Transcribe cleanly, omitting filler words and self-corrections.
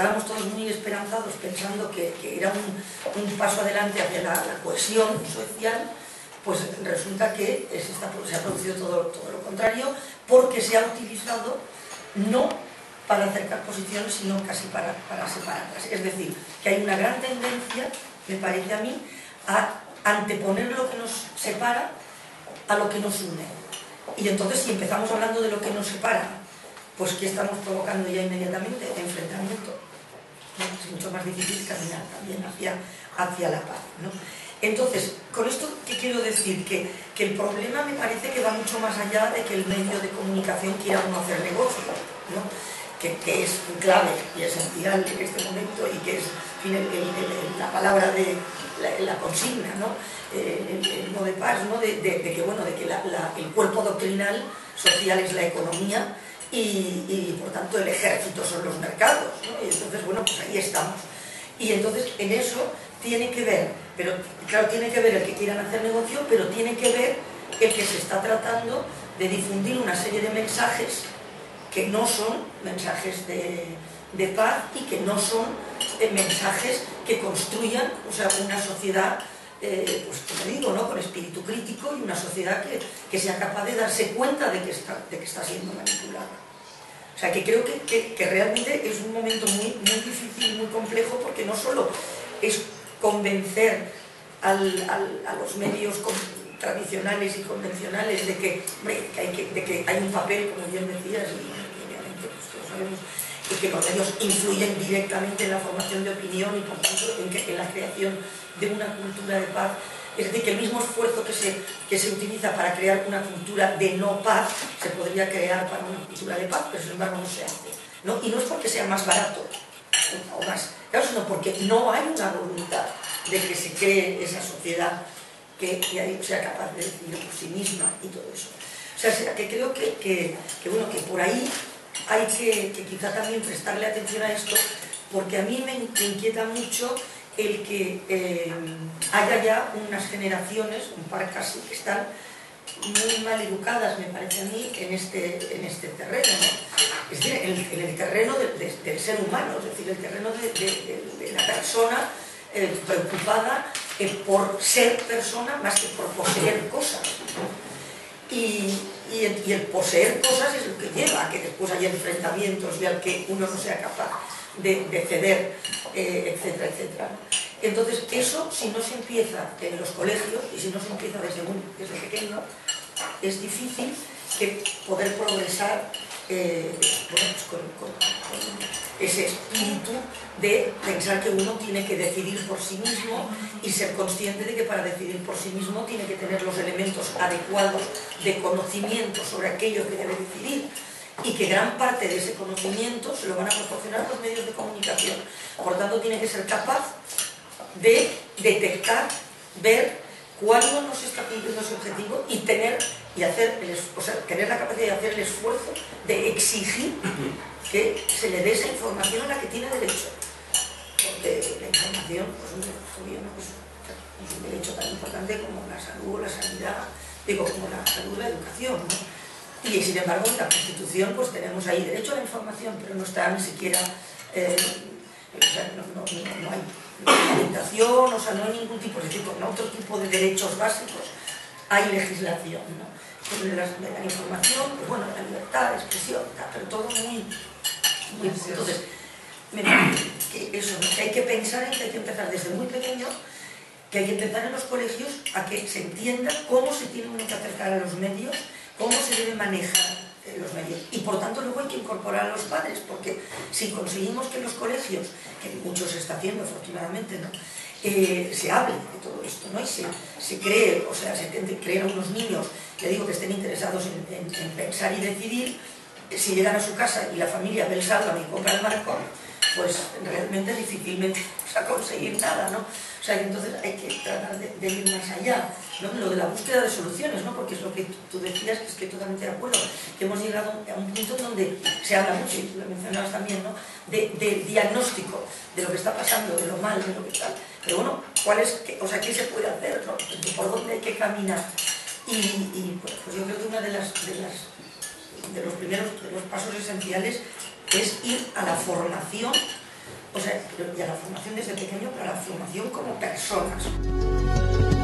estábamos todos muy esperanzados pensando que era un paso adelante hacia la cohesión social, pues resulta que se ha producido todo lo contrario, porque se ha utilizado no para acercar posiciones, sino casi para separarlas. Es decir, que hay una gran tendencia, me parece a mí, a anteponer lo que nos separa a lo que nos une. Y entonces, si empezamos hablando de lo que nos separa, pues ¿qué estamos provocando ya inmediatamente? Enfrentamiento. Es mucho más difícil caminar también hacia la paz, ¿no? Entonces, con esto, ¿qué quiero decir? Que el problema me parece que va mucho más allá de que el medio de comunicación quiera uno hacer negocio, ¿no? Que es clave y esencial en este momento, y que es, en fin, la palabra de la consigna, ¿no? El no de paz, ¿no? de que el cuerpo doctrinal social es la economía y por tanto el ejército son los mercados, ¿no? Y entonces, bueno, pues ahí estamos. Y entonces en eso tiene que ver, pero claro, tiene que ver el que quieran hacer negocio, pero tiene que ver el que se está tratando de difundir una serie de mensajes que no son mensajes de paz y que no son mensajes que construyan, o sea, una sociedad, pues como digo, ¿no? Con espíritu crítico, y una sociedad que sea capaz de darse cuenta de que está siendo manipulada. O sea, que creo que realmente es un momento muy difícil, muy complejo, porque no solo es convencer a los medios tradicionales y convencionales de que hay un papel, como bien decías, y obviamente pues todos sabemos, y que los medios influyen directamente en la formación de opinión y por tanto en la creación de una cultura de paz. Es decir, que el mismo esfuerzo que se utiliza para crear una cultura de no paz se podría crear para una cultura de paz, pero sin embargo no se hace, ¿no? Y no es porque sea más barato o más, claro, sino porque no hay una voluntad de que se cree esa sociedad que sea capaz de decidir por sí misma y todo eso. O sea, que creo que por ahí hay que quizá también prestarle atención a esto, porque a mí me inquieta mucho el que haya ya unas generaciones, un par casi, que están muy mal educadas, me parece a mí, en este terreno, ¿no? Es decir, en el terreno del ser humano, es decir, el terreno de la persona preocupada por ser persona más que por poseer cosas, ¿no? Y el poseer cosas es lo que lleva a que después haya enfrentamientos y al que uno no sea capaz de ceder, etcétera, etcétera. Entonces, eso, si no se empieza en los colegios y si no se empieza desde pequeño, es difícil poder progresar con ese espíritu de pensar que uno tiene que decidir por sí mismo y ser consciente de que para decidir por sí mismo tiene que tener los elementos adecuados de conocimiento sobre aquello que debe decidir, y que gran parte de ese conocimiento se lo van a proporcionar los medios de comunicación. Por lo tanto, tiene que ser capaz de detectar, ver cuándo no se está cumpliendo ese objetivo y tener la capacidad de hacer el esfuerzo de exigir que se le dé esa información a la que tiene derecho. Porque la información es un derecho tan importante como la salud o la sanidad, como la salud o la educación, ¿no? Y sin embargo, en la Constitución pues tenemos ahí derecho a la información, pero no está ni siquiera, no hay reglamentación, o sea, no hay ningún tipo, es decir, con otro tipo de derechos básicos hay legislación, ¿no? La información, pues bueno, la libertad, la expresión, pero todo muy entonces, que hay que pensar en que hay que empezar desde muy pequeño, que hay que empezar en los colegios a que se entienda cómo se tiene uno que acercar a los medios, cómo se debe manejar los medios, y por tanto luego hay que incorporar a los padres, porque si conseguimos que en los colegios, que mucho se está haciendo afortunadamente, ¿no? Se hable de todo esto, ¿no? Y se cree, o sea, se creen unos niños, que digo, que estén interesados en pensar y decidir. Si llegan a su casa y la familia ve el Sálvame y compra el Marcón, pues realmente difícilmente vamos a conseguir nada, ¿no? O sea, que entonces hay que tratar de ir más allá, ¿no? Lo de la búsqueda de soluciones, ¿no? Porque es lo que tú decías, que estoy totalmente de acuerdo, que hemos llegado a un punto donde se habla mucho, y tú lo mencionabas también, ¿no? De diagnóstico de lo que está pasando, de lo mal, de lo que tal. Pero bueno, ¿qué se puede hacer, ¿no? ¿Por dónde hay que caminar? Y pues yo creo que una de los primeros pasos esenciales es ir a la formación O sea, y a la formación desde pequeño, pero a la formación como personas.